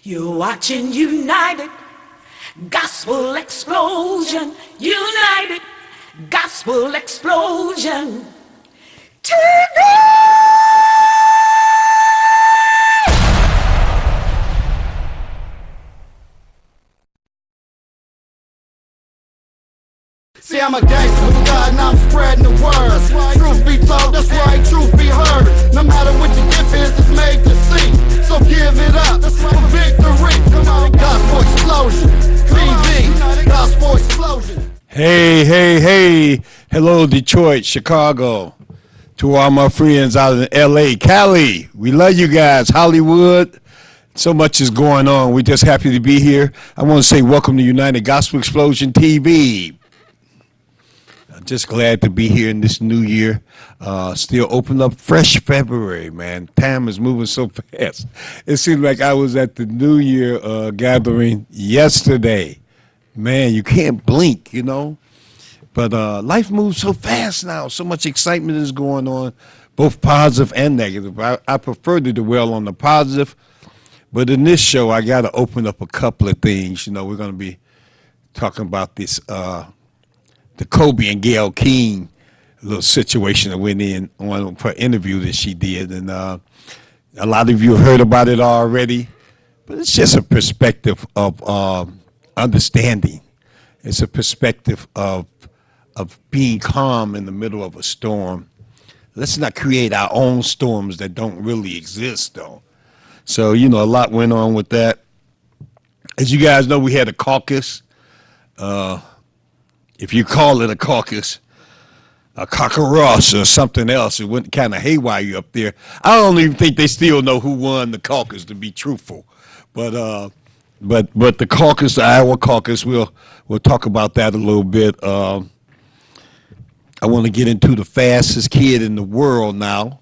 You're watching United Gospel Explosion. United Gospel Explosion. TV! See, I'm a gangster with God and I'm spreading the word. Truth be told, that's right, truth be heard. No matter what your gift is, it's made to see. So give it up for victory. Come on, Gospel Explosion. TV, Gospel Explosion. Hey. Hello, Detroit, Chicago. To all my friends out in L.A., Cali. We love you guys. Hollywood. So much is going on. We're just happy to be here. I want to say welcome to United Gospel Explosion TV. Just glad to be here in this new year. Still open up fresh February, man. Time is moving so fast. It seems like I was at the New Year gathering yesterday. Man, you can't blink, you know. But life moves so fast now. So much excitement is going on, both positive and negative. I prefer to dwell on the positive. But in this show, I got to open up a couple of things. You know, we're going to be talking about this the Kobe and Gayle King little situation that went in on her interview that she did. And a lot of you have heard about it already, but it's just a perspective of understanding. It's a perspective of being calm in the middle of a storm. Let's not create our own storms that don't really exist, though. So, you know, a lot went on with that. As you guys know, we had a caucus. If you call it a caucus, a caucus or something else, it went kind of haywire up there. I don't even think they still know who won the caucus, to be truthful. But the caucus, the Iowa caucus, we'll talk about that a little bit. I want to get into the fastest kid in the world now,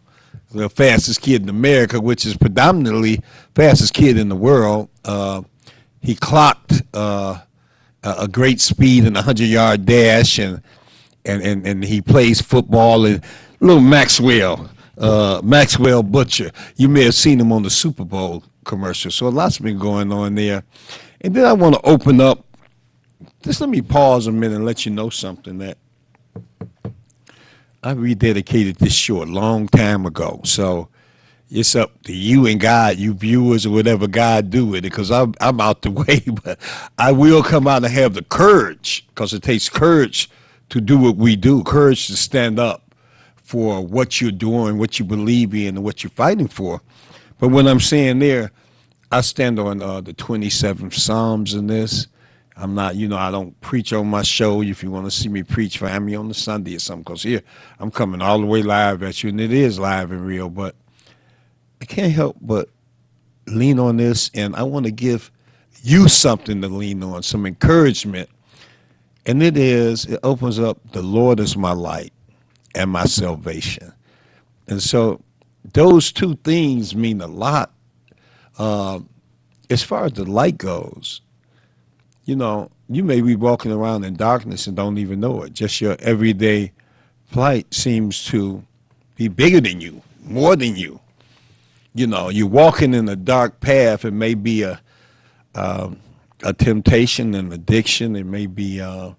the fastest kid in America, which is predominantly fastest kid in the world. He clocked a great speed in a 100-yard dash, and he plays football. And little Maxwell Butcher, you may have seen him on the Super Bowl commercial. So a lot's been going on there. And then I want to open up. Just let me pause a minute and let you know something that I rededicated this show a long time ago. So it's up to you and God, you viewers, or whatever God do with it, because I'm out the way. But I will come out and have the courage, because it takes courage to do what we do, courage to stand up for what you're doing, what you believe in, and what you're fighting for. But when I'm saying there, I stand on the 27th Psalms in this. I'm not, you know, I don't preach on my show. If you want to see me preach, find me on the Sunday or something, because here I'm coming all the way live at you, and it is live and real. But I can't help but lean on this, and I want to give you something to lean on, some encouragement. And it opens up, the Lord is my light and my salvation. And so those two things mean a lot. As far as the light goes, you know, you may be walking around in darkness and don't even know it. Just your everyday plight seems to be bigger than you, more than you. You know, you're walking in a dark path. It may be a temptation, an addiction. It may be an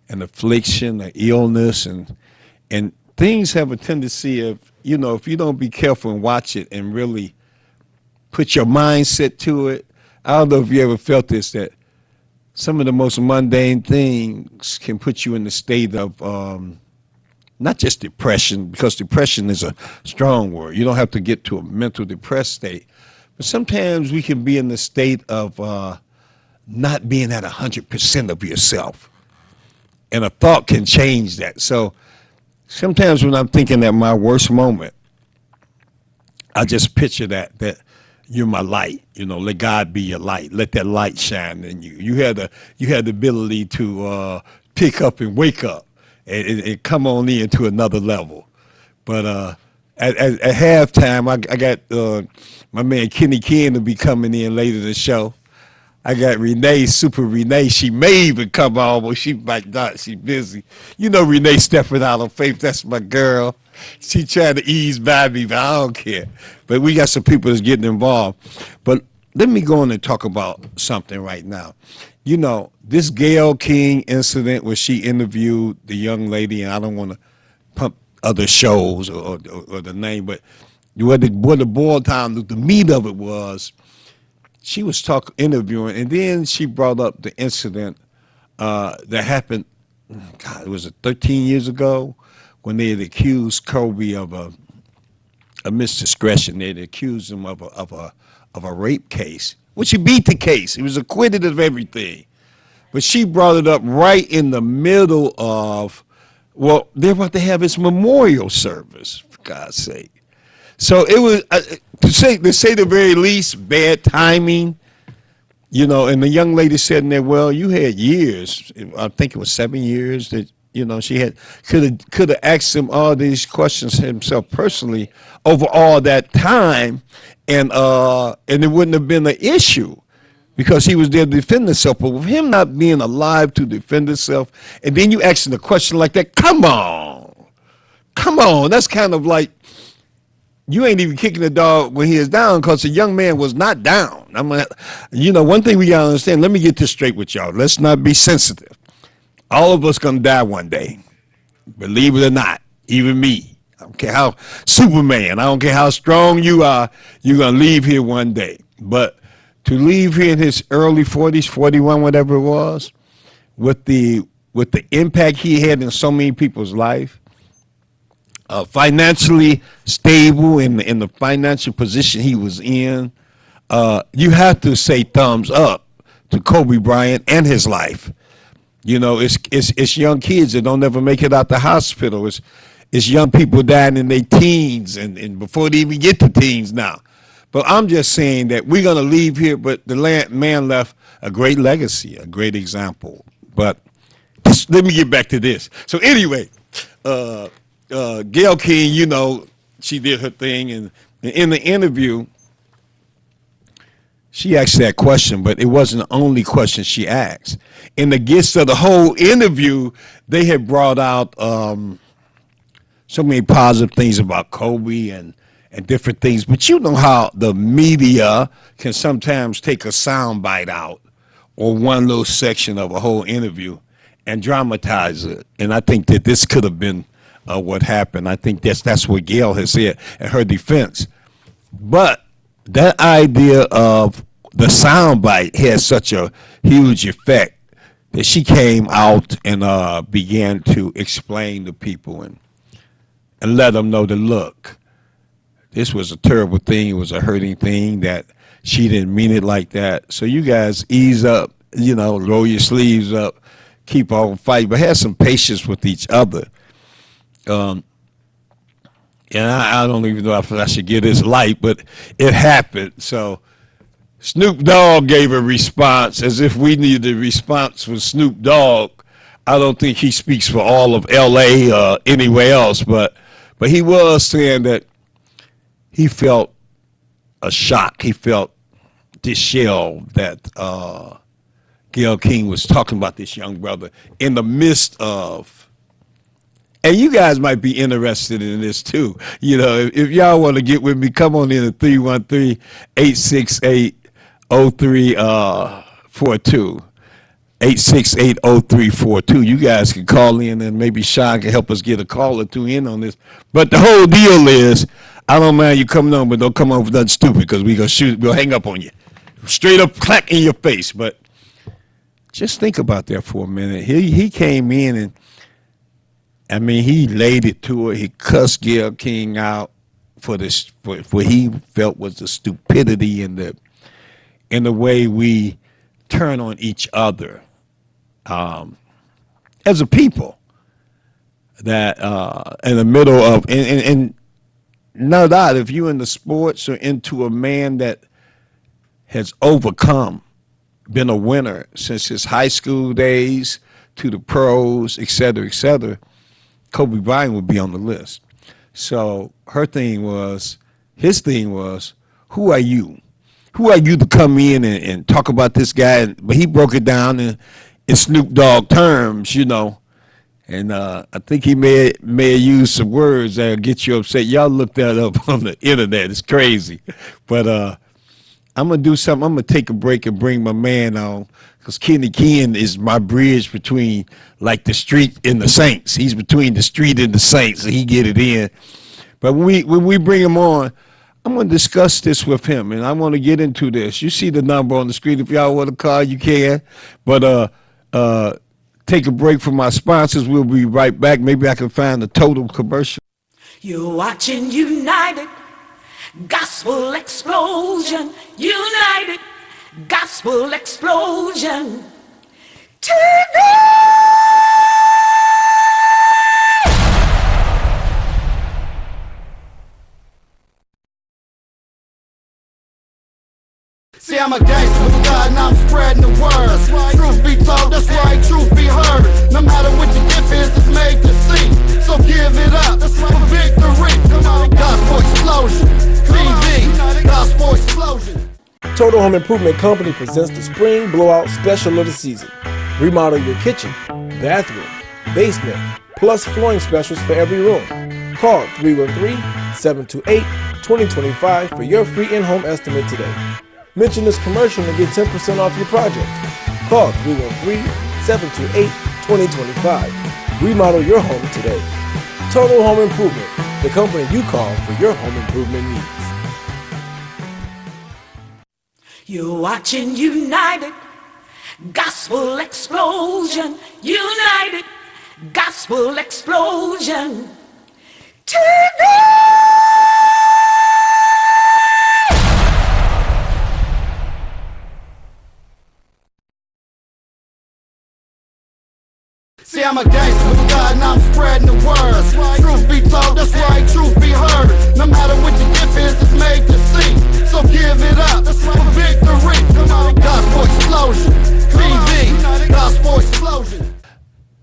affliction, an illness, and things have a tendency of, you know, if you don't be careful and watch it and really put your mindset to it. I don't know if you ever felt this, that some of the most mundane things can put you in the state of not just depression, because depression is a strong word. You don't have to get to a mental depressed state. But sometimes we can be in the state of not being at 100% of yourself. And a thought can change that. So sometimes when I'm thinking at my worst moment, I just picture that you're my light. You know, let God be your light. Let that light shine in you. You had the ability to pick up and wake up. And come on into another level. But at halftime, I got my man Kenny Ken to be coming in later in the show. I got Renee, Super Renee. She may even come on, but she might not. She's busy. You know Renee stepping out on faith. That's my girl. She trying to ease by me, but I don't care. But we got some people that's getting involved. But let me go on and talk about something right now. You know, this Gayle King incident where she interviewed the young lady, and I don't want to pump other shows or the name, but what the boil down, the meat of it was, she was interviewing, and then she brought up the incident that happened. God, it was 13 years ago when they had accused Kobe of a misdiscretion. They had accused him of a rape case, which he beat the case. He was acquitted of everything. But she brought it up right in the middle of, well, they're about to have his memorial service, for God's sake. So it was, to say the very least, bad timing, you know, and the young lady said in there, well, you had years, I think it was 7 years that, you know, she could have asked him all these questions himself personally over all that time, and it wouldn't have been an issue because he was there to defend himself. But with him not being alive to defend himself, and then you asking a question like that, come on, that's kind of like you ain't even kicking the dog when he is down, because the young man was not down. I mean, you know, one thing we gotta understand. Let me get this straight with y'all. Let's not be sensitive. All of us gonna die one day, believe it or not. Even me. I don't care how Superman. I don't care how strong you are. You're gonna leave here one day. But to leave here in his early 40s, 41, whatever it was, with the impact he had in so many people's life, financially stable in the financial position he was in, you have to say thumbs up to Kobe Bryant and his life. You know, it's young kids that don't ever make it out the hospital. It's young people dying in their teens and before they even get to teens now. But I'm just saying that we're going to leave here, but the man left a great legacy, a great example. But let me get back to this. So anyway, Gayle King, you know, she did her thing, and in the interview, she asked that question, but it wasn't the only question she asked. In the gist of the whole interview, they had brought out so many positive things about Kobe and different things. But you know how the media can sometimes take a sound bite out or one little section of a whole interview and dramatize it. And I think that this could have been what happened. I think that's what Gayle has said in her defense. But that idea of the soundbite had such a huge effect that she came out and began to explain to people and let them know that, look, this was a terrible thing. It was a hurting thing, that she didn't mean it like that. So you guys ease up, you know, roll your sleeves up, keep on fighting, but have some patience with each other. And I don't even know if I should get this light, but it happened. So Snoop Dogg gave a response as if we needed a response from Snoop Dogg. I don't think he speaks for all of L.A. or anywhere else, but he was saying that he felt a shock. He felt this shell that Gayle King was talking about this young brother in the midst of. And you guys might be interested in this too. You know, if y'all want to get with me, come on in at 313-868-0342. 868-0342. You guys can call in, and maybe Sean can help us get a call or two in on this. But the whole deal is, I don't mind you coming on, but don't come on for nothing stupid, because we'll hang up on you. Straight up clack in your face. But just think about that for a minute. He came in and, I mean, he laid it to her. He cussed Gayle King out for what he felt was the stupidity and the way we turn on each other as a people. That in the middle of and no doubt, if you're in the sports or into a man that has overcome, been a winner since his high school days to the pros, et cetera, Kobe Bryant would be on the list. So his thing was, who are you? Who are you to come in and talk about this guy? But he broke it down in Snoop Dogg terms, you know. And I think he may have used some words that'll get you upset. Y'all look that up on the internet. It's crazy. But I'm gonna do something. I'm gonna take a break and bring my man on, because Kenny Ken is my bridge between like the street and the Saints. He's between the street and the Saints, so he get it in. But when we bring him on, I'm gonna discuss this with him, and I want to get into this. You see the number on the screen. If y'all want to call, you can. But take a break from my sponsors. We'll be right back. Maybe I can find a total commercial. You're watching United Gospel Explosion. United Gospel Explosion. TV! See, I'm a gangster with God and I'm spreading the word. Truth be told, that's right, truth be heard. No matter what your gift is, it's made to see. So give it up for victory. Come on, Gospel Explosion. TV, Gospel Explosion. Total Home Improvement Company presents the Spring Blowout Special of the season. Remodel your kitchen, bathroom, basement, plus flooring specials for every room. Call 313-728-2025 for your free in-home estimate today. Mention this commercial and get 10% off your project. Call 313-728-2025. Remodel your home today. Total Home Improvement, the company you call for your home improvement needs. You're watching United Gospel Explosion. United Gospel Explosion. TV! See, I'm a gangster with God and I'm spreading the word. Truth be told, that's right, truth be heard. No matter what your gift is, it's made to see. So give it up for victory. Come on, Gospel Explosion. TV, Gospel Explosion.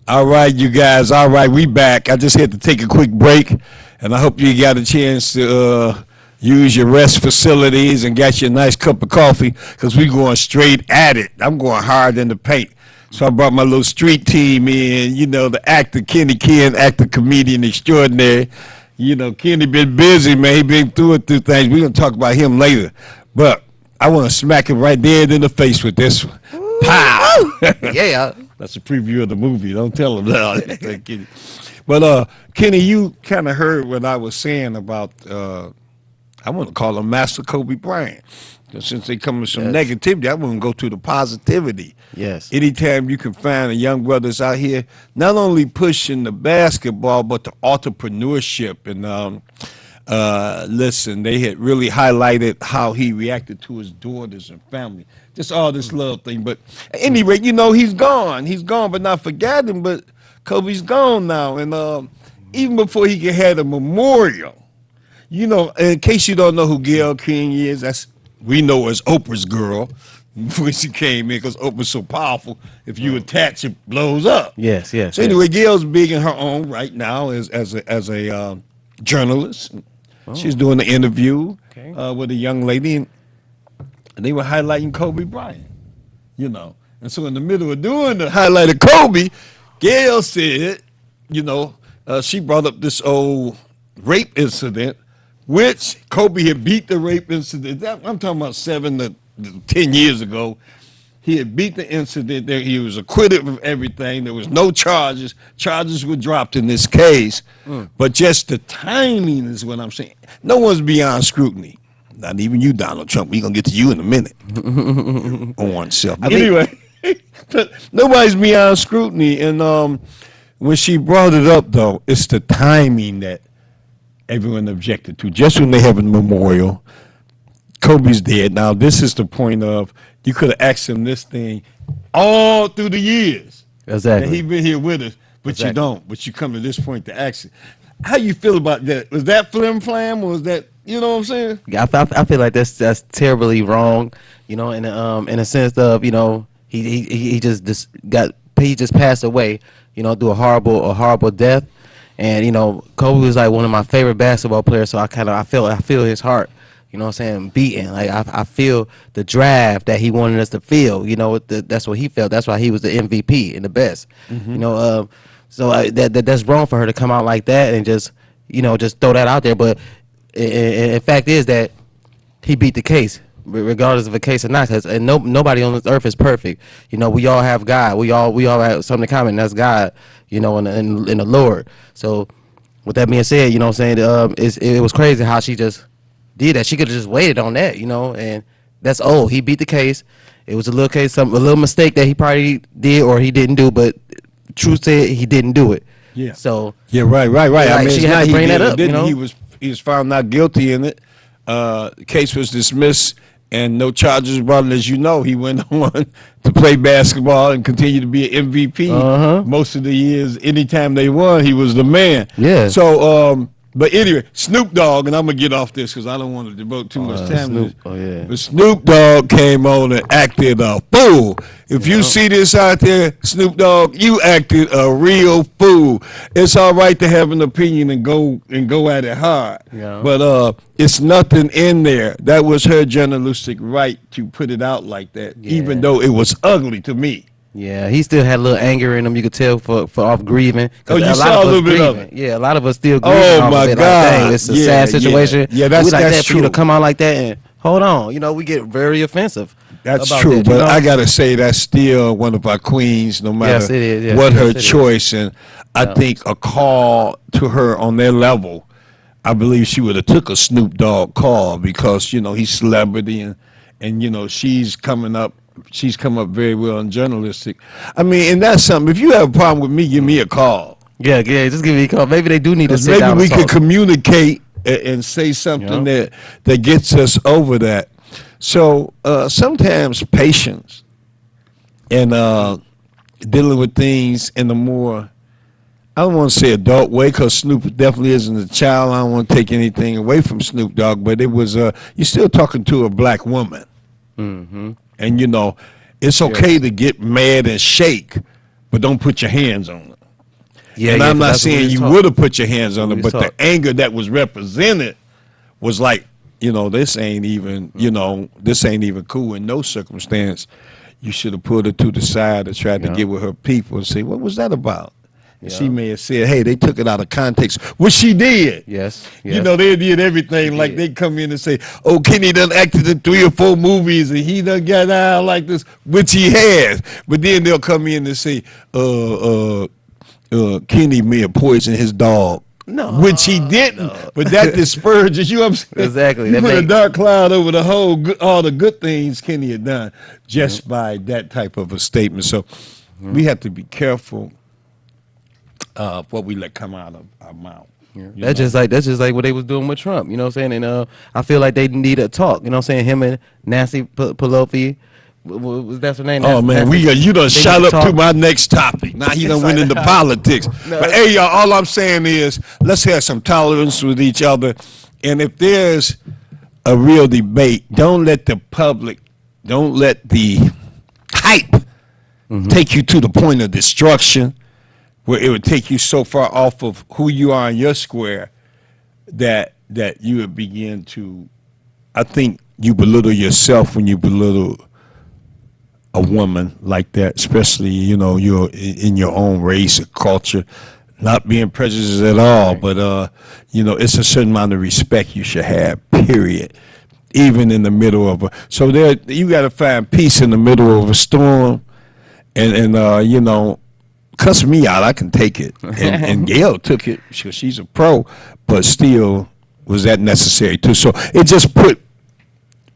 All right, you guys. All right, we back. I just had to take a quick break, and I hope you got a chance to use your rest facilities and got you a nice cup of coffee, because we going straight at it. I'm going hard in the paint. So I brought my little street team in, you know, the actor Kenny Ken, actor, comedian extraordinary. You know, Kenny been busy, man. He been through things. We're going to talk about him later. But I want to smack him right dead in the face with this one. Pow! Yeah. That's a preview of the movie. Don't tell him that. But, Kenny, you kind of heard what I was saying about, I want to call him Master Kobe Bryant. Since they come with some negativity, I want to go to the positivity. Yes. Anytime you can find the young brothers out here, not only pushing the basketball, but the entrepreneurship. And listen, they had really highlighted how he reacted to his daughters and family. Just all this love thing. But at any rate, you know, he's gone. He's gone, but not forgotten. But Kobe's gone now. And even before he could have a memorial, you know, in case you don't know who Gayle King is, we know as Oprah's girl when she came in, because Oprah's so powerful. If you attach, it blows up. Yes. So anyway, Gayle's big in her own right now as a journalist. She's doing an interview with a young lady, and they were highlighting Kobe Bryant. You know, and so in the middle of doing the highlight of Kobe, Gayle said, you know, she brought up this old rape incident, which Kobe had beat the rape incident. I'm talking about 7 to 10 years ago. He had beat the incident there. He was acquitted of everything. There was no charges. Charges were dropped in this case. But just the timing is what I'm saying. No one's beyond scrutiny. Not even you, Donald Trump. We're going to get to you in a minute. On self. Anyway, nobody's beyond scrutiny. And when she brought it up, though, it's the timing that everyone objected to. Just when they have a memorial, Kobe's dead. Now, this is the point of, you could have asked him this thing all through the years. Exactly. And he's been here with us, but you don't. But you come to this point to ask him. How you feel about that? Was that flim flam, or was that, you know what I'm saying? Yeah, I feel like that's terribly wrong. You know, in a sense of, you know, he just passed away. You know, through a horrible death. And, you know, Kobe was like one of my favorite basketball players, so I feel his heart, you know what I'm saying, beating. Like, I feel the drive that he wanted us to feel, you know, that's what he felt. That's why he was the MVP and the best, you know. So that's wrong for her to come out like that and just, you know, just throw that out there. But in fact is that he beat the case. regardless of a case or not, because nobody on this earth is perfect. You know, we all have God. We all have something in common. And that's God. You know, in the Lord. So, with that being said, you know what I'm saying? It was crazy how she just did that. She could have just waited on that, you know, and that's old. He beat the case. It was a little case, a little mistake that he probably did or he didn't do, but truth said he didn't do it. Yeah. So yeah, right. like, I mean, she it's had not to he bring that did it, up, you didn't know? he was found not guilty in it. The case was dismissed and no charges brought. And as you know, he went on to play basketball and continue to be an MVP most of the years. Anytime they won, he was the man. Yeah. So, but anyway, Snoop Dogg, and I'm gonna get off this because I don't want to devote too much time to this. Oh, yeah. But Snoop Dogg came on and acted a fool. If you see this out there, Snoop Dogg, you acted a real fool. It's all right to have an opinion and go at it hard. Yeah. But it's nothing in there. That was her journalistic right to put it out like that, even though it was ugly to me. Yeah, he still had a little anger in him. You could tell for off grieving. Oh, you a lot saw of a us little bit of grieving. it. Yeah, a lot of us still grieving. Oh, off my of it. God. Like, dang, it's a Yeah, sad situation. yeah, that's we like that's that for you to true. come out like that and hold on. You know, we get very offensive. That's about true, that, but you know? I gotta say that's still one of our queens, no matter Yes, it is. Yes, what yes, her it is. choice. And I think a call to her on their level, I believe she would have took a Snoop Dogg call because you know he's celebrity and you know she's come up very well in journalistic. I mean, and that's something. If you have a problem with me, give me a call. Yeah, just give me a call. Maybe they do need to sit Maybe down we and could talk. communicate and say something that gets us over that. So sometimes patience and dealing with things in a more, I don't want to say adult way because Snoop definitely isn't a child. I don't want to take anything away from Snoop Dogg, but it was you're still talking to a black woman. Mm-hmm. And, you know, it's okay to get mad and shake, but don't put your hands on her. Yeah, And I'm not that's what we saying was you talking. would have put your hands on her, We but was the anger that was represented was like, you know, this ain't even cool in no circumstance. You should have put her to the side and tried to get with her people and say, what was that about? And she may have said, hey, they took it out of context, which she did. Yes. You know, they did everything. Like they come in and say, oh, Kenny done acted in 3 or 4 movies and he done got out like this, which he has. But then they'll come in and say, Kenny may have poisoned his dog. No, which he didn't, but that disperses. You know what I'm saying? Exactly. You That put a make- dark cloud over the whole, all the good things Kenny had done just by that type of a statement. So we have to be careful of what we let come out of our mouth. You That's know? just like what they was doing with Trump. You know what I'm saying? And I feel like they need a talk. You know what I'm saying? Him and Nancy Pelosi. Was that her name? Oh man, you done They shot need up to talk. to my next topic. Now he done went into politics. But hey, y'all, all I'm saying is let's have some tolerance with each other. And if there's a real debate, don't let the public, don't let the hype take you to the point of destruction where it would take you so far off of who you are in your square that you would begin to, I think you belittle yourself when you belittle a woman like that, especially, you know, you're in your own race or culture, not being prejudiced at all, but, you know, it's a certain amount of respect you should have, period, even in the middle of so there, you got to find peace in the middle of a storm, and you know, cuss me out, I can take it, and Gail took it, she's a pro, but still, was that necessary too? So it just put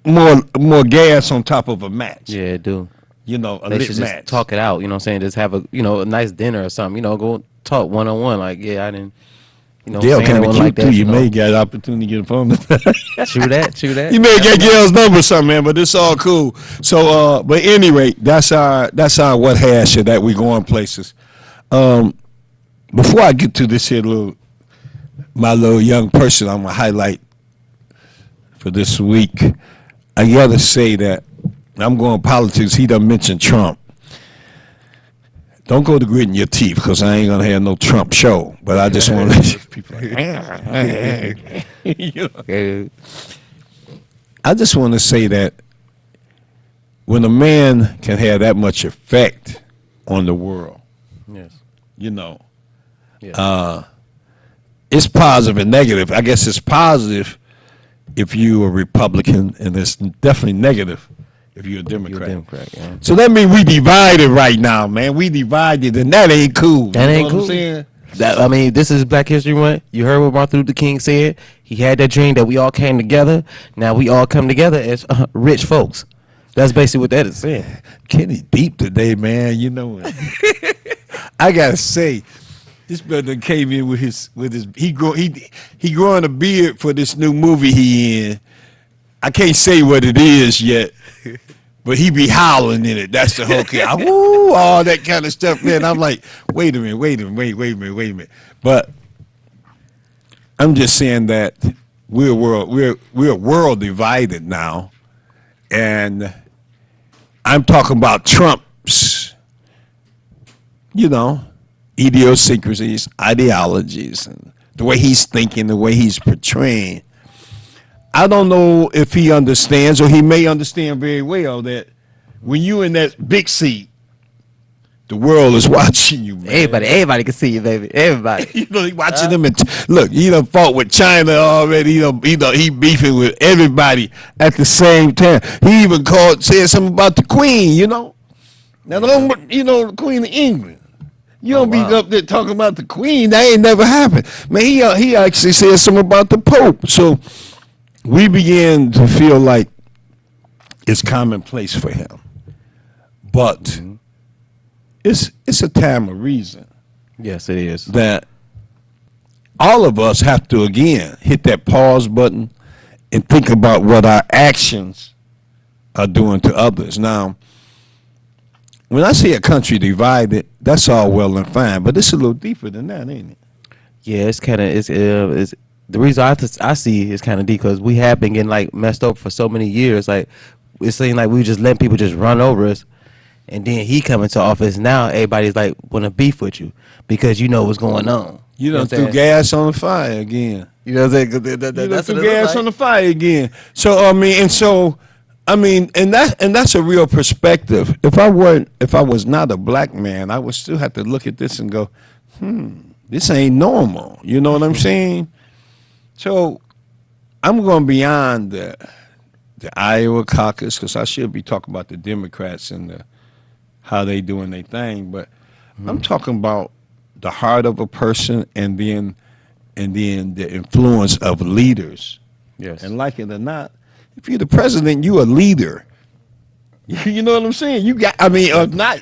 more gas on top of a match. Yeah, it do. You know, a They lit should match. just talk it out. You know what I'm saying? Just have a nice dinner or something. You know, go talk one-on-one. Like, yeah, I didn't. You know, Gail saying kind it of wasn't cute like too. that, You know? may get an opportunity to get a phone. True that. You may get Gail's number or something, man. But it's all cool. So, but at any rate, that's our what has you that we going places. Before I get to this here my little young person, I'm gonna highlight for this week. I gotta say that I'm going politics. He done mentioned Trump. Don't go to gritting your teeth because I ain't gonna have no Trump show. But I just want to let people. You know. I just want to say that when a man can have that much effect on the world, Yes. you know, Yeah. it's positive and negative. I guess it's positive if you are Republican, and it's definitely negative if you're a Democrat. You're a Democrat, yeah. So that means we divided right now, man. We divided, and that ain't cool. That You know ain't what cool. I'm saying? I mean, this is Black History Month. You heard what Martin Luther King said. He had that dream that we all came together. Now we all come together as rich folks. That's basically what that is saying. Kenny deep today, man. You know, I gotta say, this brother came in with his he growing a beard for this new movie he in. I can't say what it is yet, but he be howling in it. That's the whole kid. Woo, all that kind of stuff, man. I'm like, wait a minute. But I'm just saying that we're world divided now, and I'm talking about Trump's, idiosyncrasies, ideologies, and the way he's thinking, the way he's portraying. I don't know if he understands, or he may understand very well, that when you in that big seat, the world is watching you, man. Everybody can see you, baby. Everybody. He watching them. And look, he done fought with China already. He beefing with everybody at the same time. He even said something about the Queen. Now, the Queen of England. You don't be up there talking about the Queen. That ain't never happened, man. He actually said something about the Pope. So we began to feel like it's commonplace for him, but it's a time of reason Yes, it is. that all of us have to again hit that pause button and think about what our actions are doing to others. Now, when I say a country divided, that's all well and fine, but it's a little deeper than that, ain't it? Yeah, it's kind of it's the reason I see it's kind of deep because we have been getting like messed up for so many years. Like it seems like we just letting people just run over us, and then he come into office. Now everybody's like want to beef with you because you know what's going on. You know done what I'm threw saying? gas on the fire again. You know what I'm saying? 'Cause You done that's threw what it gas looks on like. the fire again. So and that's a real perspective. If I was not a black man, I would still have to look at this and go, this ain't normal. You know what I'm saying? So I'm going beyond the Iowa caucus, because I should be talking about the Democrats and how they doing their thing, but I'm talking about the heart of a person, and then the influence of leaders. Yes. And like it or not, if you're the president, you a leader. You know what I'm saying? If not,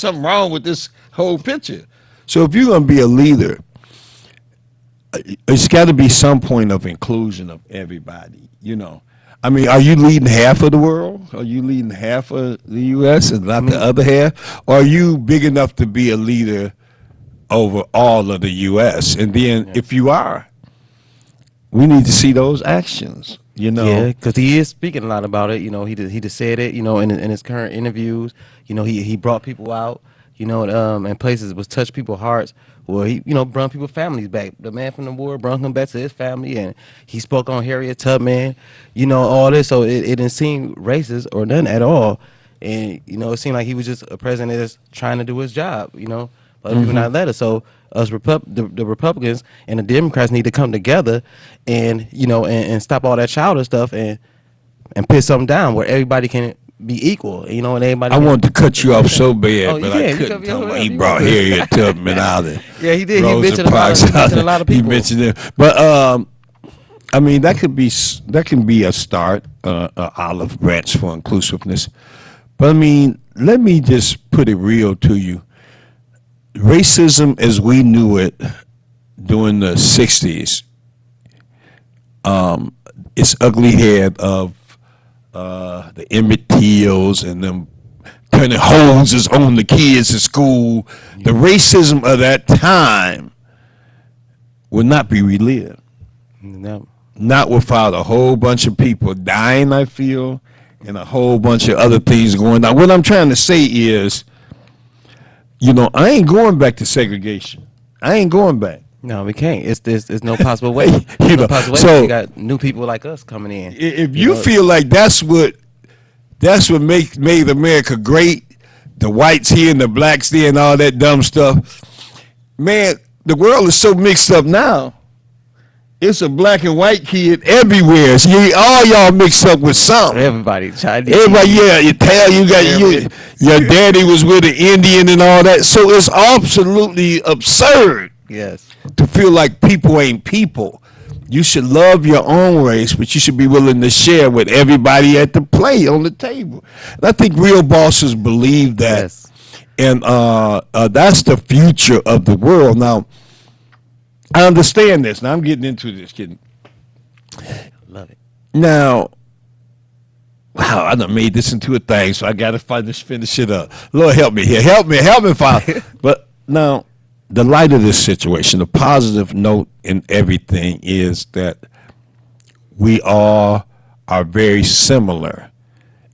something wrong with this whole picture. So if you're gonna be a leader, it's got to be some point of inclusion of everybody. Are you leading half of the world? Are you leading half of the U.S. and not the other half? Or are you big enough to be a leader over all of the U.S.? And then if you are, we need to see those actions. Yeah, because he is speaking a lot about it. He just said it. In his current interviews. He brought people out. And places was touched people's hearts. Well, he brought people's families back. The man from the war brought him back to his family, and he spoke on Harriet Tubman. All this. So it didn't seem racist or none at all. And it seemed like he was just a president that's trying to do his job. But people not let us. So us the Republicans and the Democrats need to come together, and and stop all that childish stuff and put something down where everybody can be equal. And everybody. I wanted to cut you off so bad, Oh, but yeah, I you couldn't. cut me off whenever He you brought want. Harriet Tubman out of Yeah, he did. He Rosa mentioned Parks a lot of He people. mentioned them, but that can be a start, olive branch for inclusiveness. But let me just put it real to you. Racism as we knew it during the 60s, its ugly head of the Emmett Tills and them turning hoses on the kids at school, the racism of that time will not be relived. No. Not without a whole bunch of people dying, I feel, and a whole bunch of other things going on. What I'm trying to say is, I ain't going back to segregation. I ain't going back. No, we can't. It's no possible way. You know, so- you got new people like us coming in. If you feel like that's what made America great, the whites here and the blacks there and all that dumb stuff, man, the world is so mixed up now. It's a black and white kid everywhere. So all y'all mixed up with something. Everybody, Chinese. Everybody, yeah, you tell you got your daddy was with an Indian and all that. So it's absolutely absurd Yes. to feel like people ain't people. You should love your own race, but you should be willing to share with everybody at the plate on the table. And I think real bosses believe that, Yes. and that's the future of the world. Now, I understand this. Now I'm getting into this, kidding. Love it. Now, wow, I done made this into a thing, so I gotta finish it up. Lord help me here. Help me, Father. But now, the light of this situation, the positive note in everything is that we all are very similar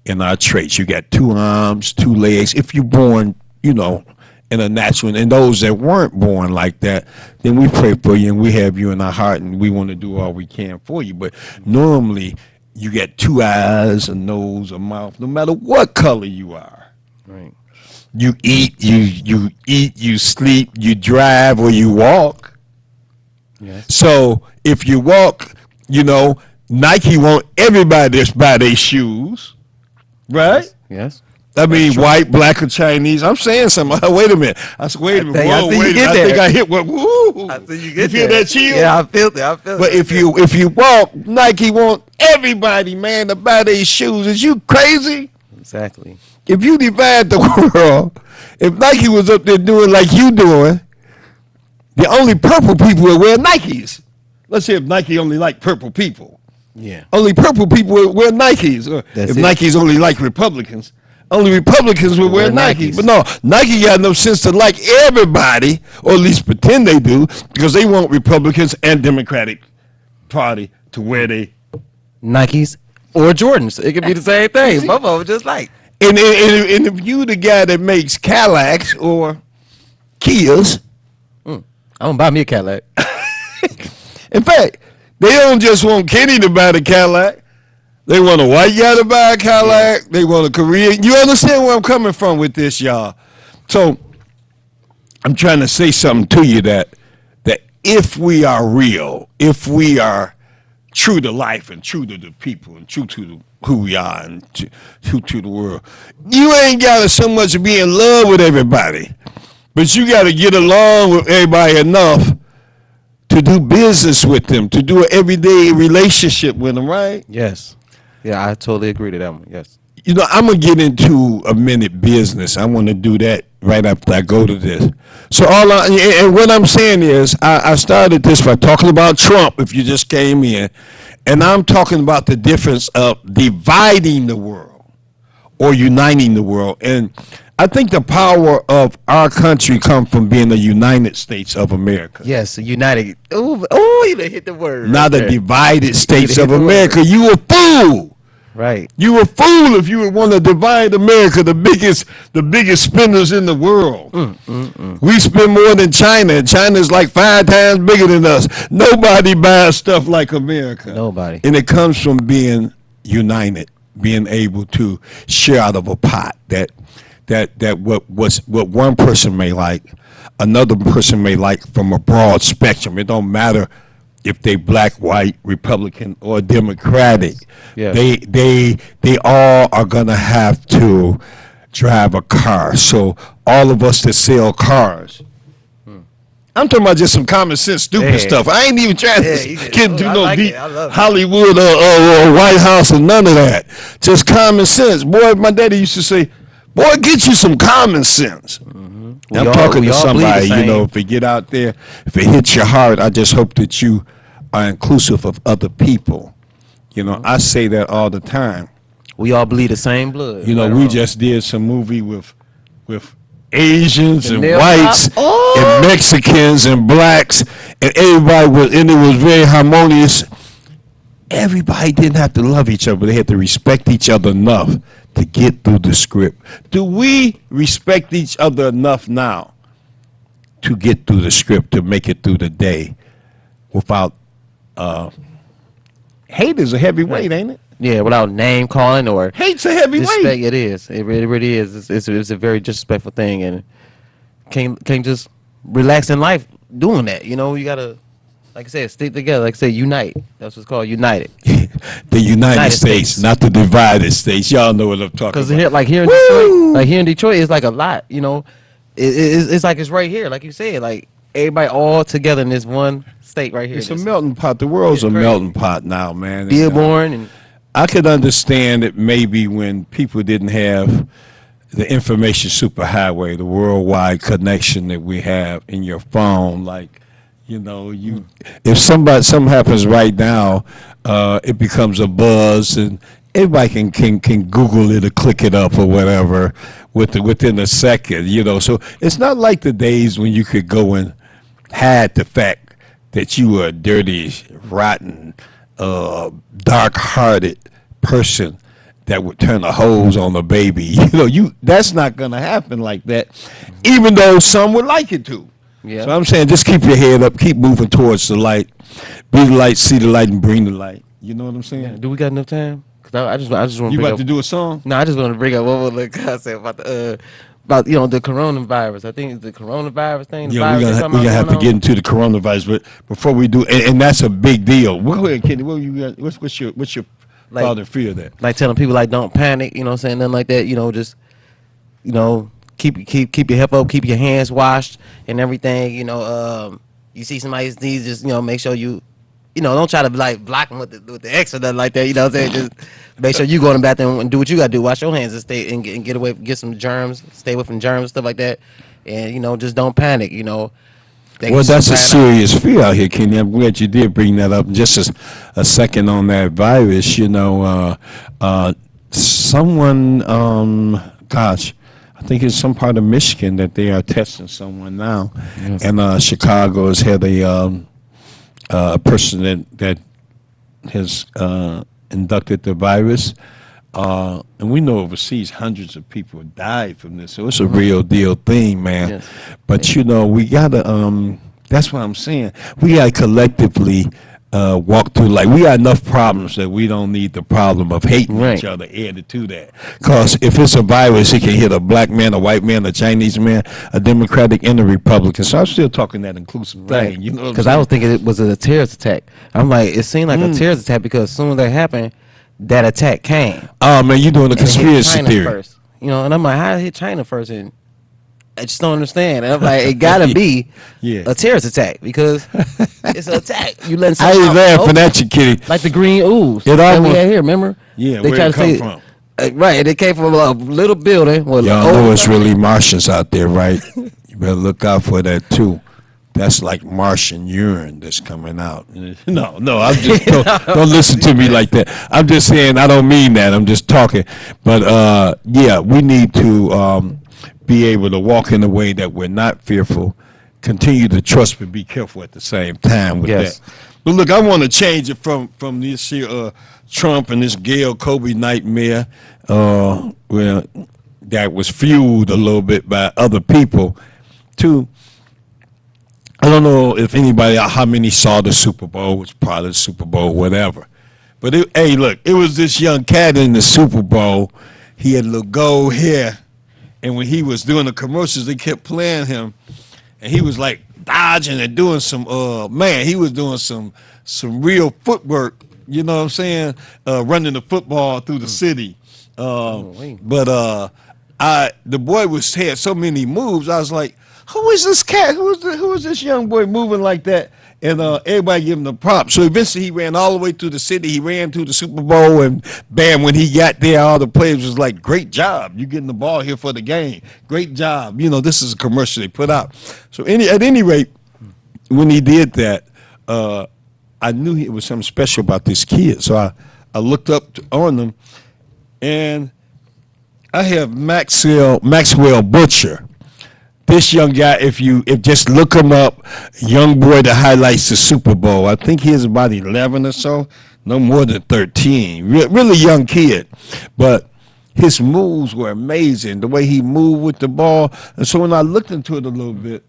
in our traits. You got 2 arms, 2 legs. If you're born, in a natural, and those that weren't born like that, then we pray for you and we have you in our heart and we want to do all we can for you. But normally, you get 2 eyes, a nose, a mouth, no matter what color you are. Right. You eat, you sleep, you drive, or you walk. Yes. So if you walk, Nike want everybody to buy their shoes, right? Yes. I mean, white, black, or Chinese. I'm saying something. Wait a minute. I said, wait a minute. I Whoa, see you wait a get minute. I think there. I hit one. Woo. I see you You get feel there. that chill? Yeah, I feel it. But if you walk, Nike want everybody, man, to buy their shoes. Is you crazy? Exactly. If you divide the world, if Nike was up there doing like you doing, the only purple people would wear Nikes. Let's say if Nike only like purple people. Yeah. Only purple people would wear Nikes. Or That's if it. Nikes only like Republicans, only Republicans would wear Wear Nikes. Nikes. But no, Nike got no sense to like everybody, or at least pretend they do, because they want Republicans and Democratic Party to wear they. Nikes or Jordans. It could be the same thing. Both of them just like. And if you the guy that makes Cadillacs or Kias, I'm gonna buy me a Cadillac. in fact, they don't just want Kenny to buy the Cadillac. They want a white guy to buy a Cadillac. They want a Korean. You understand where I'm coming from with this, y'all? So I'm trying to say something to you that if we are real, if we are true to life and true to the people and true to who we are and true to the world, you ain't got to so much be in love with everybody, but you got to get along with everybody enough to do business with them, to do an everyday relationship with them, right? Yes. Yeah, I totally agree to that one. Yes. I'm going to get into a minute business. I want to do that right after I go to this. So and what I'm saying is, I started this by talking about Trump, if you just came in, and I'm talking about the difference of dividing the world or uniting the world. And I think the power of our country comes from being the United States of America. Yes, united. Oh, you done hit the word. Not right the there. divided states hit of the word. America. You a fool. Right. You a fool if you would want to divide America, the biggest spenders in the world. We spend more than China, and China's like 5 times bigger than us. Nobody buys stuff like America. Nobody. And it comes from being united, being able to share out of a pot that what one person may like, another person may like from a broad spectrum. It don't matter if they black, white, Republican, or Democratic. Yeah. They all are gonna have to drive a car. So all of us that sell cars. I'm talking about just some common sense, stupid Yeah. stuff. I ain't even trying Yeah, to you did. get into I no like deep it. I love it. Hollywood or White House or none of that. Just common sense. Boy, my daddy used to say, boy, get you some common sense. We I'm all- talking we to all bleed the somebody, same. if it get out there, if it hits your heart, I just hope that you are inclusive of other people. I say that all the time. We all bleed the same blood. We Right on. just did some movie with Asians The and nail whites shop? Oh! and Mexicans and blacks, and everybody was, and it was very harmonious. Everybody didn't have to love each other, but they had to respect each other enough to get through the script. Do we respect each other enough now to get through the script, to make it through the day without hate is a heavy weight, ain't it? Yeah, without name calling or Hate's a heavy disrespect. weight. It is. It really is. It's a very disrespectful thing, and can't just relax in life doing that. You gotta Like I said, stick together. Like I said, unite. That's what's called united. The United States, States. not the divided states. Y'all know what I'm talking Because about. here in Detroit, it's like a lot. You know, it's like it's right here. Like you said, like everybody all together in this one state right here. It's a This melting pot. The world's It's a crazy. melting pot now, man. And, Dearborn and I could understand it maybe when people didn't have the information superhighway, the worldwide connection that we have in your phone. Like, if something happens right now, it becomes a buzz, and everybody can Google it or click it up or whatever within a second. So it's not like the days when you could go and hide the fact that you were a dirty, rotten, dark-hearted person that would turn a hose on a baby. That's not going to happen like that, even though some would like it to. Yeah. So I'm saying just keep your head up, keep moving towards the light, be the light, see the light, and bring the light. You know what I'm saying? do we got enough time? Cause I just want to You bring about up. to do a song? No, I just want to bring up one more little concept about the coronavirus. I think it's the coronavirus thing. The Yeah, we're virus gonna have to get into the coronavirus, but before we do, and that's a big deal. Go ahead, Kenny. What you got? What's your Like- thought and fear of that? like telling people like don't panic. You know what I'm saying? Nothing like that. Just keep your hip up, keep your hands washed and everything. You see somebody sneeze, just make sure you don't try to like block them with the X or nothing like that. You know what I'm saying? Just make sure you go in the bathroom and do what you gotta do. Wash your hands and stay and get away, get some germs, stay away from germs, stuff like that. And just don't panic. Well, that's a serious fear out here, Kenny. I'm glad you did bring that up. Just a second on that virus, someone, gosh, I think it's some part of Michigan that they are testing someone now. Yes. And Chicago has had a person that has inducted the virus. And we know overseas hundreds of people died from this, so it's a real deal thing, man. Yes. But we gotta. That's what I'm saying. We gotta collectively walk through. Like, we got enough problems that we don't need the problem of hating Right. each other added to that. Because if it's a virus, it can hit a black man, a white man, a Chinese man, a Democratic, and a Republican. So I'm still talking that inclusive thing. You know, Because I was thinking it was a terrorist attack. I'm like, it seemed like a terrorist attack because as soon as that happened, that attack came. Oh man, you doing a And it hit conspiracy China theory? first. And I'm like, how did it hit China first? And I just don't understand. And I'm like, it gotta be Yeah. a terrorist attack because it's an attack. You letting I something ain't out. laughing at you, Kitty. Like the green ooze It that we almost- had here, remember? Yeah, they where tried it to come say from? Right, and it came from a little building. With Y'all old- know it's really Martians out there, right? You better look out for that too. That's like Martian urine that's coming out. No, I'm just don't listen to me like that. I'm just saying I don't mean that. I'm just talking. But yeah, we need to be able to walk in a way that we're not fearful, continue to trust, but be careful at the same time with Yes. that. But look, I want to change it from this here Trump and this Gail Kobe nightmare, well, that was fueled a little bit by other people, to, I don't know if anybody, how many saw the Super Bowl, was part of the Super Bowl, whatever. But hey, look, it was this young cat in the Super Bowl. He had a little gold hair, and when he was doing the commercials, they kept playing him, and he was like dodging and doing some he was doing some real footwork, you know what I'm saying, running the football through the city. But the boy had so many moves. I was like, who is this cat? Who is this young boy moving like that? And everybody gave him the props. So eventually he ran all the way through the city. He ran to the Super Bowl, and bam, when he got there, all the players was like, great job. You getting the ball here for the game. Great job. This is a commercial they put out. So at any rate, when he did that, I knew it was something special about this kid. So I looked up on him, and I have Maxwell Butcher. This young guy, if just look him up, young boy that highlights the Super Bowl. I think he is about 11 or so, no more than 13. Really young kid, but his moves were amazing. The way he moved with the ball, and so when I looked into it a little bit,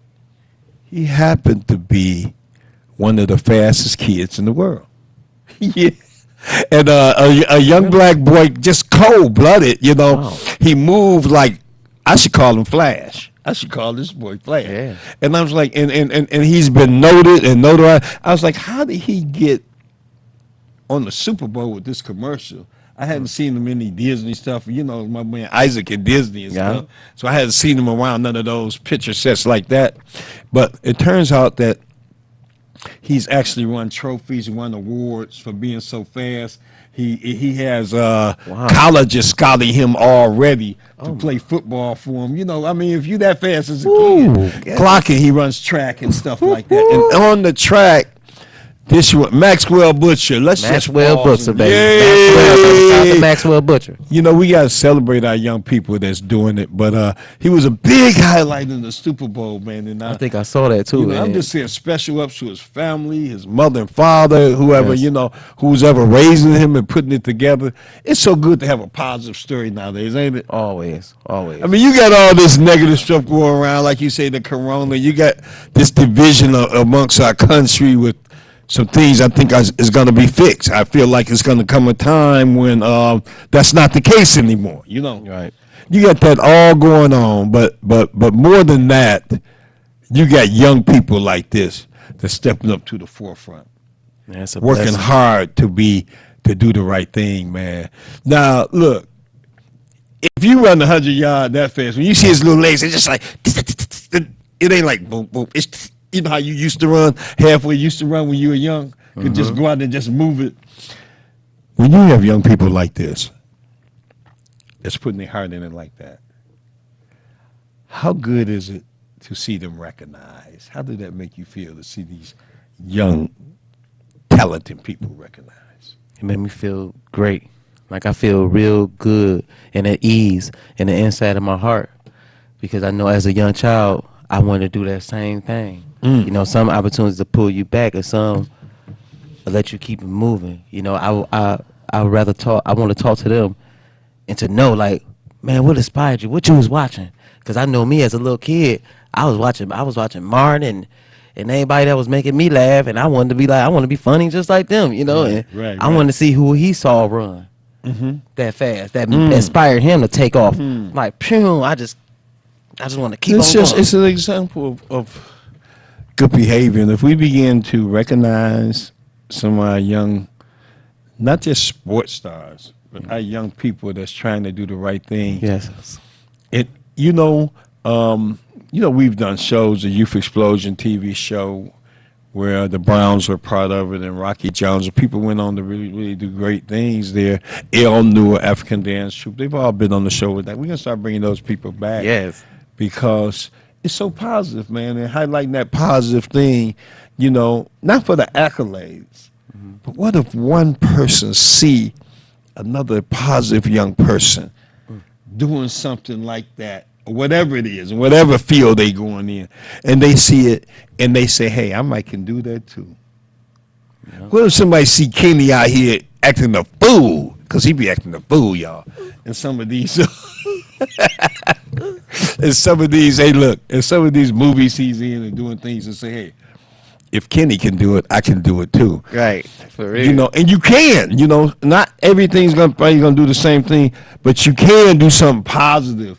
he happened to be one of the fastest kids in the world. Yeah. And a young black boy, just cold-blooded, Wow. He moved like I should call him Flash. I should call this boy Flash. Yeah. And I was like, and he's been noted and notarized. I was like, how did he get on the Super Bowl with this commercial? I hadn't seen him in any Disney stuff. You know, my man Isaac in Disney and Yeah. stuff. So I hadn't seen him around none of those picture sets like that. But it turns out that he's actually won trophies and won awards for being so fast. He has colleges scouting him already to play football for him. You know, I mean, if you that fast as a kid, clocking, he runs track and stuff like that. And on the track, this one, Maxwell Butcher. Let's Maxwell just pause Butcher, and- baby. Yay! Shout out to Maxwell Butcher. You know, we got to celebrate our young people that's doing it. But he was a big highlight in the Super Bowl, man. And I think I saw that too. you know, I'm man. just saying special ups to his family, his mother and father, whoever, Yes. you know, who's ever raising him and putting it together. It's so good to have a positive story nowadays, ain't it? Always. I mean, you got all this negative stuff going around, like you say, the corona. You got this division amongst our country with some things I think is going to be fixed. I feel like it's going to come a time when that's not the case anymore, you know. Right. You got that all going on, but more than that, you got young people like this that's stepping up to the forefront, That's a working blessing. hard to do the right thing, man. Now, look, if you run 100-yard that fast, when you see his little legs, it's just like it ain't like boom boom. It's, you know how you used to run halfway. Used to run when you were young. Could just go out and just move it. When you have young people like this, that's putting their heart in it like that, how good is it to see them recognized? How did that make you feel to see these young, talented people recognized? It made me feel great. Like I feel real good and at ease in the inside of my heart. Because I know as a young child, I wanted to do that same thing. You know, some opportunities to pull you back and some let you keep it moving. You know, I would rather talk, I want to talk to them and to know like, man, what inspired you? What you was watching? Because I know me as a little kid, I was watching Martin and anybody that was making me laugh, and I wanted to be like, I want to be funny just like them, you know. And right, I right. wanted to see who he saw run that fast, that inspired him to take off. Like, pew! I just want to keep It's on just going. it's an example of good behavior, and if we begin to recognize some of our young, not just sports stars, but our young people that's trying to do the right thing. Yes. It we've done shows, the Youth Explosion TV show, where the Browns were part of it, and Rocky Jones, and people went on to really, really do great things there. El Noor, African Dance Troupe, they've all been on the show with that. We're gonna start bringing those people back. Yes. Because it's so positive, man, and highlighting that positive thing, you know, not for the accolades, but what if one person see another positive young person doing something like that, or whatever it is, in whatever field they going in, and they see it and they say, hey, I might can do that too. What if somebody see Kenny out here acting a fool? Because he be acting a fool, y'all. And some of these and some of these, hey, look, and some of these movies he's in and doing things and say, hey, if Kenny can do it, I can do it too. Right. For real. You know, and you can, you know, not everything's probably gonna do the same thing, but you can do something positive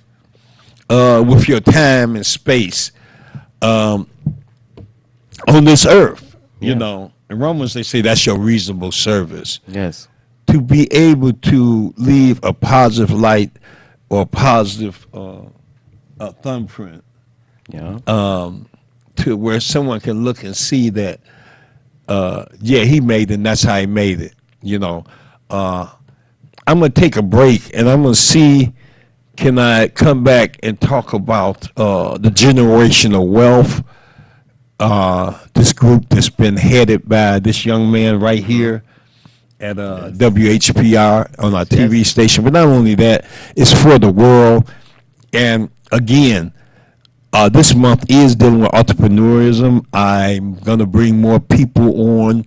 with your time and space on this earth. You know, in Romans they say that's your reasonable service. Yes. To be able to leave a positive light or a positive thumbprint Yeah. to where someone can look and see that, yeah, he made it, and that's how he made it. You know, I'm gonna take a break, and I'm gonna see, can I come back and talk about the generational wealth? This group that's been headed by this young man right here at WHPR on our TV station. But not only that, it's for the world. And again, this month is dealing with entrepreneurism. I'm going to bring more people on.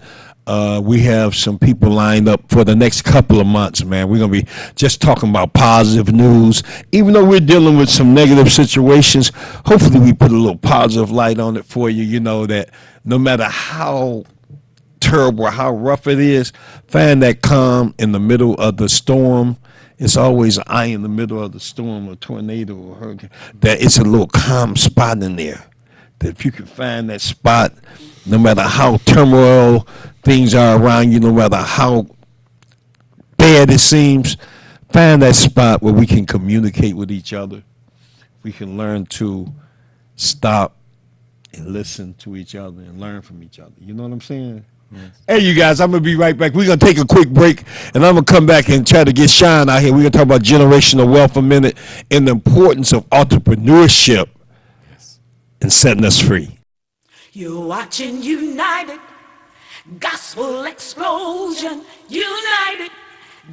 We have some people lined up for the next couple of months, man. We're going to be just talking about positive news. Even though we're dealing with some negative situations, hopefully we put a little positive light on it for you, you know, that no matter how terrible, how rough it is, find that calm in the middle of the storm It's always an eye in the middle of the storm, or tornado, or hurricane. That it's a little calm spot in there. That if you can find that spot, no matter how turmoil things are around you, no matter how bad it seems, find that spot where we can communicate with each other. We can learn to stop and listen to each other and learn from each other. You know what I'm saying? Yes. Hey, you guys, I'm going to be right back. We're going to take a quick break, and I'm going to come back and try to get Sean out here. We're going to talk about generational wealth a minute and the importance of entrepreneurship and setting us free. You're watching United Gospel Explosion. United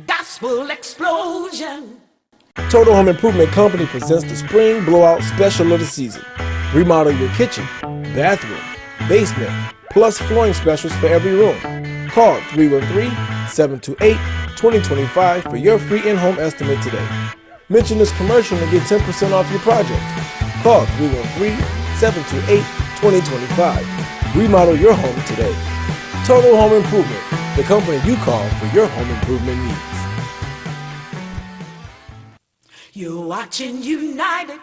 Gospel Explosion. Total Home Improvement Company presents the Spring Blowout Special of the season. Remodel your kitchen, bathroom, basement, plus flooring specials for every room. Call 313-728-2025 for your free in-home estimate today. Mention this commercial and get 10% off your project. Call 313-728-2025. Remodel your home today. Total Home Improvement, the company you call for your home improvement needs. You're watching United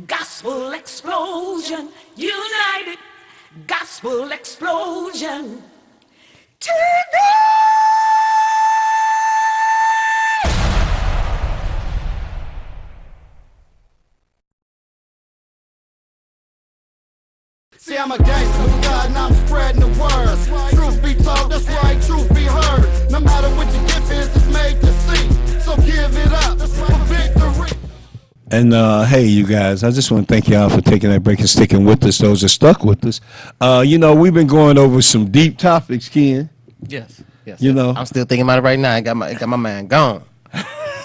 Gospel Explosion. United Gospel Explosion. TV! See, I'm a gangster with God and I'm spreading the word. Truth be told, that's right, truth be heard. No matter what your gift is, it's made to see. So give it up for victory. And hey, you guys, I just want to thank y'all for taking that break and sticking with us, those that stuck with us. We've been going over some deep topics, Ken. Yes. You know. I'm still thinking about it right now. I got my mind gone.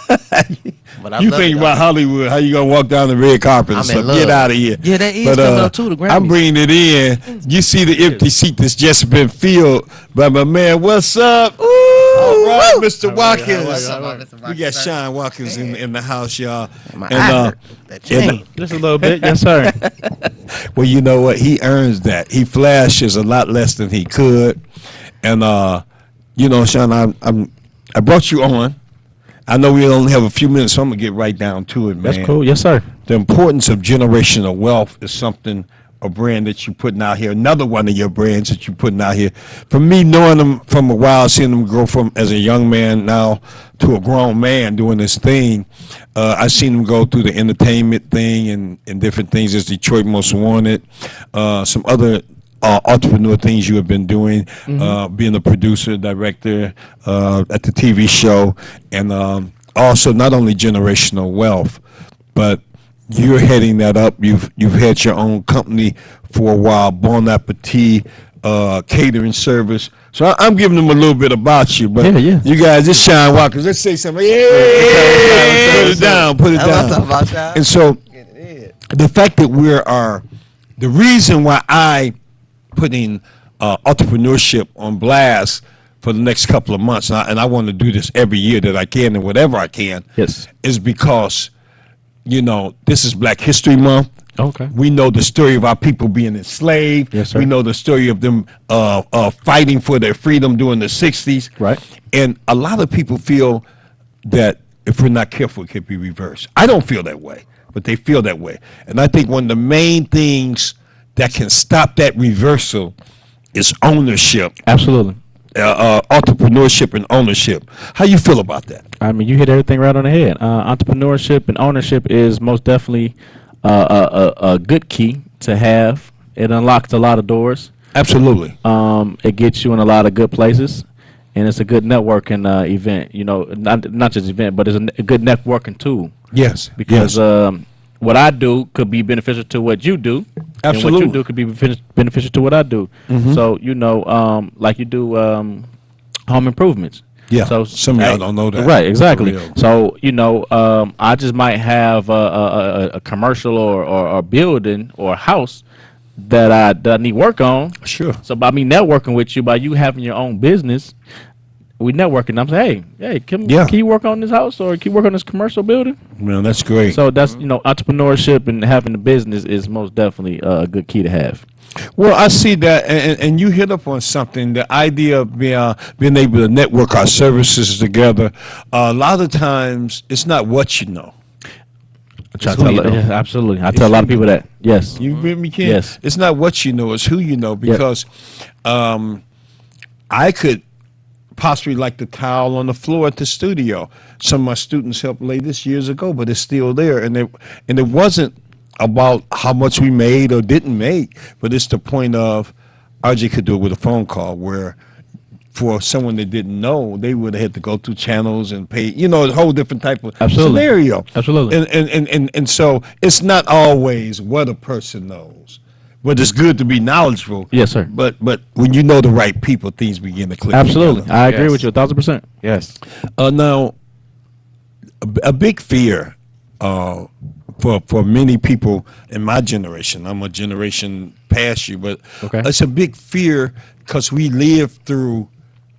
But I You love think it, about though. Hollywood, how you gonna walk down the red carpet and I'm in stuff. love. Get out of here. Yeah, that is coming up too, the Grammys. I'm bringing it in. You see the empty seat that's just been filled by my man. What's up? All right, Mr. Watkins. We got Sean Watkins in the house, y'all. My And, eye hurt. That chain. Just a little bit, yes, sir. well, you know what? He earns that. He flashes a lot less than he could. And Sean, I brought you on. I know we only have a few minutes, so I'm gonna get right down to it, man. That's cool, yes, sir. The importance of generational wealth is something, a brand that you're putting out here, another one of your brands that you're putting out here. For me, knowing them from a while, seeing them grow from as a young man now to a grown man doing this thing, I've seen them go through the entertainment thing and different things as Detroit Most Wanted, some other entrepreneur things you have been doing, being a producer, director at the TV show, and also not only generational wealth, but you're heading that up. You've had your own company for a while, Bon Appetit catering service. So I'm giving them a little bit about you, but Yeah. you guys, this Sean Watkins. Let's say something. Yeah, put it down. And so the fact that the reason why I putting entrepreneurship on blast for the next couple of months, and I want to do this every year that I can and whatever I can, Yes. is because, this is Black History Month. Okay. We know the story of our people being enslaved. Yes, sir. We know the story of them fighting for their freedom during the 60s. Right. And a lot of people feel that if we're not careful, it could be reversed. I don't feel that way, but they feel that way. And I think one of the main things that can stop that reversal is ownership, Absolutely. entrepreneurship and ownership. How you feel about that? I mean, you hit everything right on the head. Entrepreneurship and ownership is most definitely a good key to have. It unlocks a lot of doors. Absolutely. It gets you in a lot of good places, and it's a good networking event. Not just event, but it's a good networking tool. Yes. Because what I do could be beneficial to what you do. Absolutely. And what you do could be beneficial to what I do. So, like you do home improvements. Yeah, So some of y'all don't know that. Right, exactly. For real. So, I just might have a commercial or building or a house that I need work on. Sure. So by me networking with you, by you having your own business, we networking. I'm saying, hey, can Yeah. you work on this house or can you work on this commercial building? Man, that's great. So that's entrepreneurship and having a business is most definitely a good key to have. Well, I see that, and you hit up on something. The idea of being able to network our services together. A lot of times, it's not what you know. It's who you know. Yeah, absolutely. I tell a lot of people that. Yes. You hear me, Ken? Yes. It's not what you know; it's who you know. Because I could possibly like the tile on the floor at the studio. Some of my students helped lay this years ago, but it's still there, and it wasn't about how much we made or didn't make, but it's the point of RJ could do it with a phone call, where for someone that didn't know, they would have had to go through channels and pay, a whole different type of Absolutely. scenario. Absolutely. And so it's not always what a person knows, but it's good to be knowledgeable. Yes, sir. But when you know the right people, things begin to click. Absolutely. together. I agree Yes. with you 1,000%. Yes. Now, a big fear for many people in my generation. I'm a generation past you, but Okay. it's a big fear because we lived through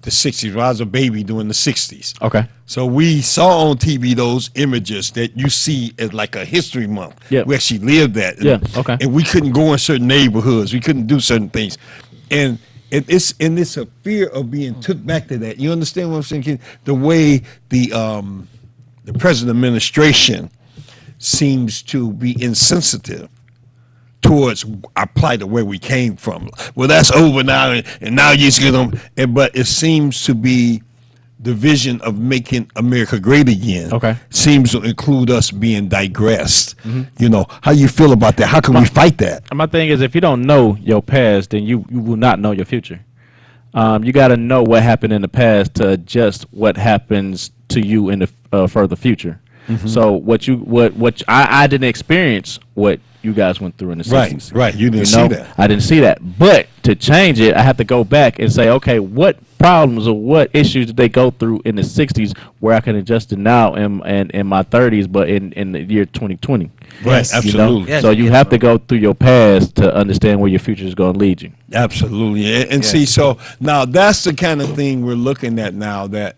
the 60s. Well, I was a baby during the 60s. Okay. So we saw on TV those images that you see as like a history month. Yeah. We actually lived that. Yeah, okay. And we couldn't go in certain neighborhoods. We couldn't do certain things. And it's a fear of being took back to that. You understand what I'm saying, Ken? The way the present administration seems to be insensitive towards our plight of where we came from. Well, that's over now, and now you just get them. But it seems to be the vision of making America great again. Okay. Seems to include us being digressed. How you feel about that? How can we fight that? And my thing is, if you don't know your past, then you will not know your future. You got to know what happened in the past to adjust what happens to you in the further future. So what I didn't experience what you guys went through in the 60s. Right. You didn't see that. I didn't see that. But to change it, I have to go back and say, okay, what problems or what issues did they go through in the 60s where I can adjust it now in my 30s, but in the year 2020. Right, absolutely. Yes. So you have to go through your past to understand where your future is going to lead you. Absolutely. And see, so now that's the kind of thing we're looking at now, that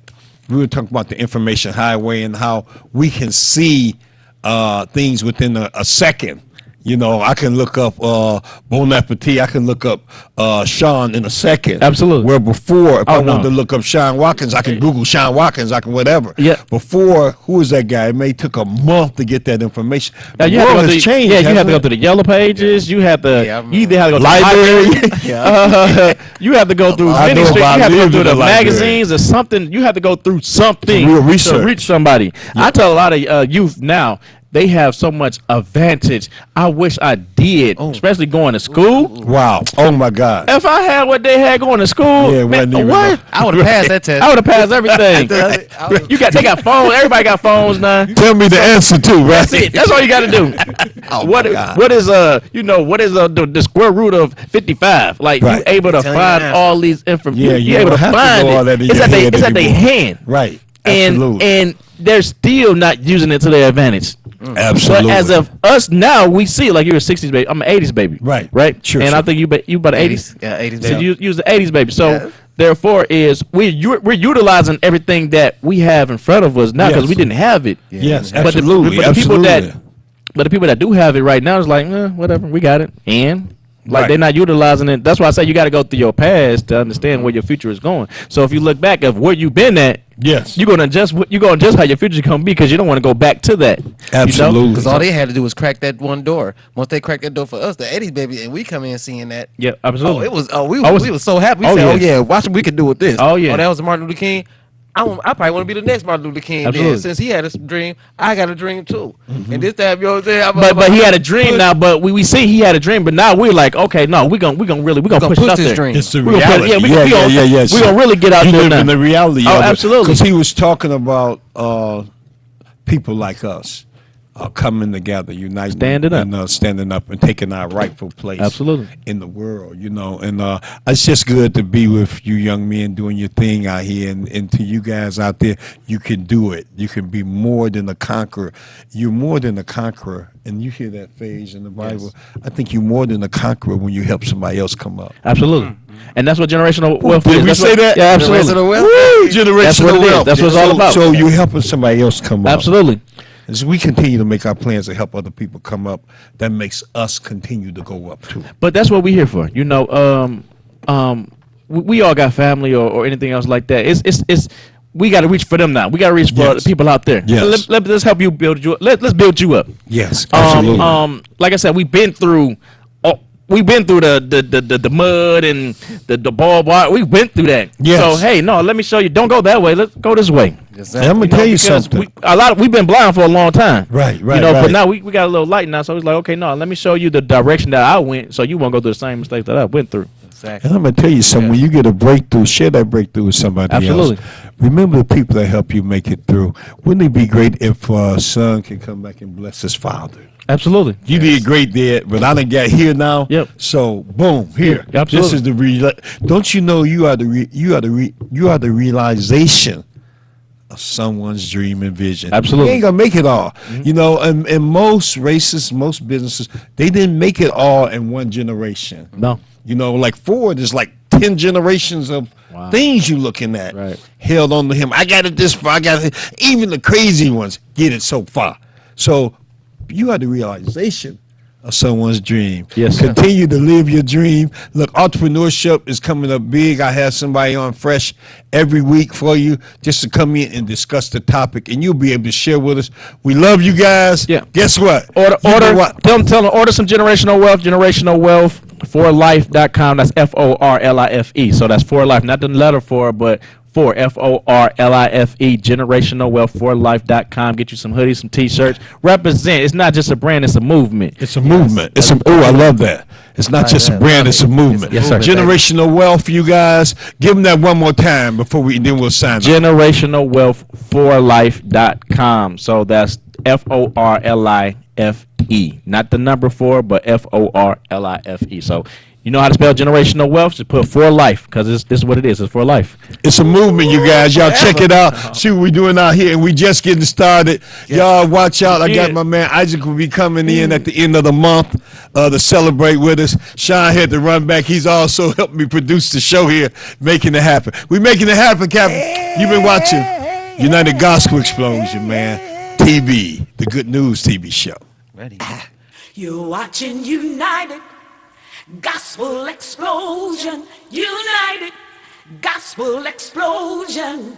we were talking about the information highway and how we can see things within a second. I can look up Bon Appetit. I can look up Sean in a second. Absolutely. Where before, if I no. wanted to look up Sean Watkins, I can Google Sean Watkins. I can whatever. Yeah. Before, who was that guy? It may took a month to get that information. Now, The you have to world go has through, changed. yeah, you have to hasn't go it? through the yellow pages. You have to. Yeah, I You either have to go to Library. the library. You have to go through I know ministry. You about have to go living through in the the library. magazines or something. You have to go through something Real to research. reach somebody. I tell a lot of youth now, they have so much advantage. I wish I did, especially going to school. Wow. Oh my God. If I had what they had going to school, Yeah, it wasn't even what? I would have passed that test. I would have passed everything. I would've- They got phones. Everybody got phones now. Tell me the answer too, right? That's it. That's all you got to do. What is the square root of 55? Like Right. you able to Tell you find now. all these information. Yeah, you you able don't to have to find go all it. that in It's your at head their anymore. hand. Right. And Absolutely. and they're still not using it to their advantage. Absolutely. But as of us now, we see like you're a 60s baby. I'm an 80s baby. Right. Right. Sure, And sure. I think you about 80s. Yeah, 80s. So baby. you use the 80s baby. So Yeah. therefore, we're utilizing everything that we have in front of us now because Yes. we didn't have it. Yes, But the- absolutely. but the people absolutely. But the people that do have it right now is like, whatever, we got it. And like Right. they're not utilizing it. That's why I say you got to go through your past to understand where your future is going. So if you look back of where you've been at, Yes. you're gonna adjust how your future's gonna be because you don't want to go back to that. Absolutely. Because all they had to do was crack that one door. Once they cracked that door for us, the 80s baby, and we come in seeing that. Yeah, absolutely. We I was- were so happy. We Oh, said, yeah. oh yeah, watch what we can do with this. Oh, yeah. Oh, that was Martin Luther King. I probably want to be the next Martin Luther King. Absolutely. Then. Since he had a dream, I got a dream too. And this time, you know what I'm saying? But he had a dream now. But we see he had a dream. But now we're like, okay, no, we're gonna push it out this there. dream. It's the We gonna put- reality. yeah, we gonna- we gonna really get out you there live now. in the reality Oh, of it. absolutely. Because he was talking about people like us coming together, uniting, standing up and taking our rightful place Absolutely. in the world, And it's just good to be with you young men doing your thing out here. And to you guys out there, you can do it. You can be more than a conqueror. You're more than a conqueror. And you hear that phrase in the Bible. I think you're more than a conqueror when you help somebody else come up. Absolutely. And that's what generational wealth Did is. we That's say what- that? Yeah, absolutely. Generational wealth? Woo, That's what generational it is. wealth. That's what it's all about. So you're helping somebody else come up. Absolutely. As we continue to make our plans to help other people come up, that makes us continue to go up too. But that's what we're here for. You know, we all got family or anything else like that. It's we got to reach for them now. We got to reach for Yes. the people out there. Yes. Let's help you build you. Let's build you up. Yes, absolutely. Like I said, we've been through the mud and the barbed wire. We went through that. Yes. So hey, no, let me show you. Don't go that way. Let's go this way. And I'm gonna tell you Because something. we've been blind for a long time. Right, You know, right. but now we got a little light now. So it's like, okay, no, let me show you the direction that I went, so you won't go through the same mistakes that I went through. Exactly. And I'm gonna tell you something. When you get a breakthrough, share that breakthrough with somebody Absolutely. else. Remember the people that help you make it through. Wouldn't it be great if a son can come back and bless his father? Absolutely. You did great there, but I done got here now. Yep. So boom, here. Yeah, absolutely. This is the don't you know you are the realization of someone's dream and vision. Absolutely. You ain't gonna make it all. You know, and most races, most businesses, they didn't make it all in one generation. No. You know, like Ford is like 10 generations of Wow. things you looking at. Right. Held on to him. I got it this far. I got it. Even the crazy ones get it so far. So you had the realization of someone's dream. Yes, sir. Continue to live your dream. Look, entrepreneurship is coming up big. I have somebody on fresh every week for you just to come in and discuss the topic, and you'll be able to share with us. We love you guys. Yeah. Guess what? Order. What? Tell them order some generational wealth. ForLife.com. That's FORLIFE. So that's for life, not the letter for, but for FORLIFE. Generational wealth ForLife.com. Get you some hoodies, some t-shirts. Represent. It's not just a brand; it's a movement. It's a movement. It's a. Oh, I love that. It's not just a brand. It's a movement. Yes, sir. Generational wealth, you guys. Give them that one more time before then we'll sign off. Generational wealth ForLife.com. So that's FORLIFE. Not the number 4, but FORLIFE. So you know how to spell generational wealth? Just put for life, because this is what it is. It's for life. It's a movement, you guys. Y'all check it out. See what we're doing out here, and we just getting started. Y'all watch out. I got my man Isaac will be coming in at the end of the month to celebrate with us. Sean had to run back. He's also helped me produce the show here, making it happen. We making it happen, Captain. You've been watching United Gospel Explosion, man. TV, the Good News TV show. Ready. You're watching United Gospel Explosion. United Gospel Explosion.